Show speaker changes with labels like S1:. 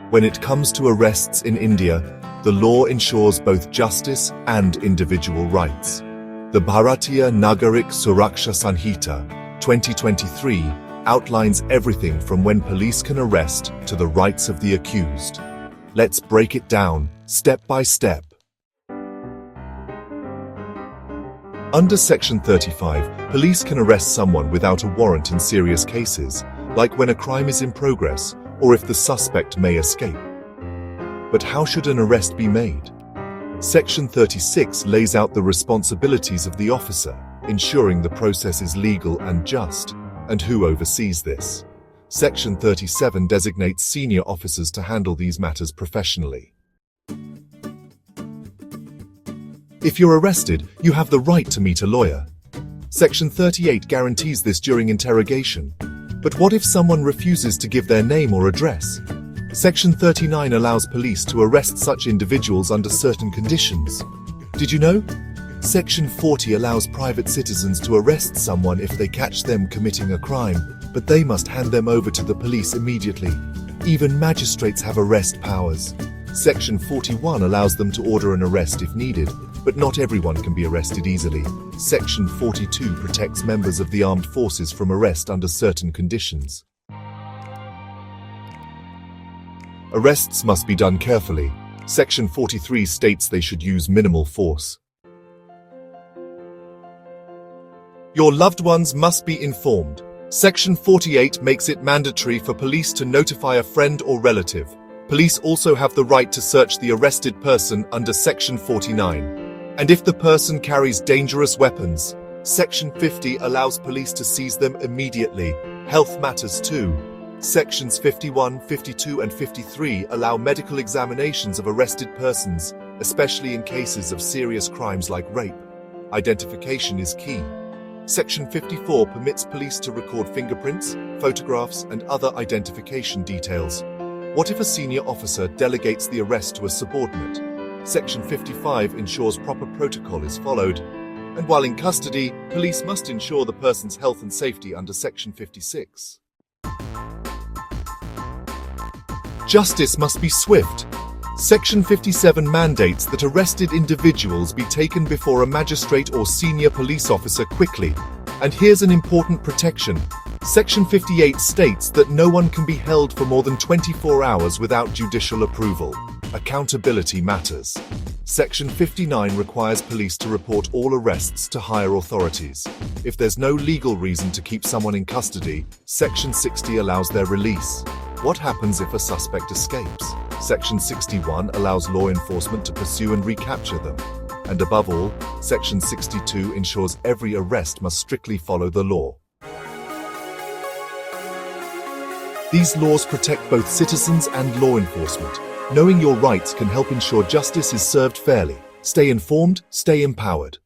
S1: When it comes to arrests in India, the law ensures both justice and individual rights. The Bharatiya Nagarik Suraksha Sanhita, 2023, outlines everything from when police can arrest to the rights of the accused. Let's break it down, step by step. Under Section 35, police can arrest someone without a warrant in serious cases, like when a crime is in progress or if the suspect may escape. But how should an arrest be made? Section 36 lays out the responsibilities of the officer, ensuring the process is legal and just, and who oversees this. Section 37 designates senior officers to handle these matters professionally. If you're arrested, you have the right to meet a lawyer. Section 38 guarantees this during interrogation. But what if someone refuses to give their name or address? Section 39 allows police to arrest such individuals under certain conditions. Did you know? Section 40 allows private citizens to arrest someone if they catch them committing a crime, but they must hand them over to the police immediately. Even magistrates have arrest powers. Section 41 allows them to order an arrest if needed, but not everyone can be arrested easily. Section 42 protects members of the armed forces from arrest under certain conditions. Arrests must be done carefully. Section 43 states they should use minimal force. Your loved ones must be informed. Section 48 makes it mandatory for police to notify a friend or relative. Police also have the right to search the arrested person under Section 49. And if the person carries dangerous weapons, Section 50 allows police to seize them immediately. Health matters too. Sections 51, 52, and 53 allow medical examinations of arrested persons, especially in cases of serious crimes like rape. Identification is key. Section 54 permits police to record fingerprints, photographs, and other identification details. What if a senior officer delegates the arrest to a subordinate? Section 55 ensures proper protocol is followed. And while in custody, police must ensure the person's health and safety under Section 56. Justice must be swift. Section 57 mandates that arrested individuals be taken before a magistrate or senior police officer quickly. And here's an important protection. Section 58 states that no one can be held for more than 24 hours without judicial approval. Accountability matters. Section 59 requires police to report all arrests to higher authorities. If there's no legal reason to keep someone in custody, Section 60 allows their release. What happens if a suspect escapes? Section 61 allows law enforcement to pursue and recapture them. And above all, Section 62 ensures every arrest must strictly follow the law. These laws protect both citizens and law enforcement. Knowing your rights can help ensure justice is served fairly. Stay informed, stay empowered.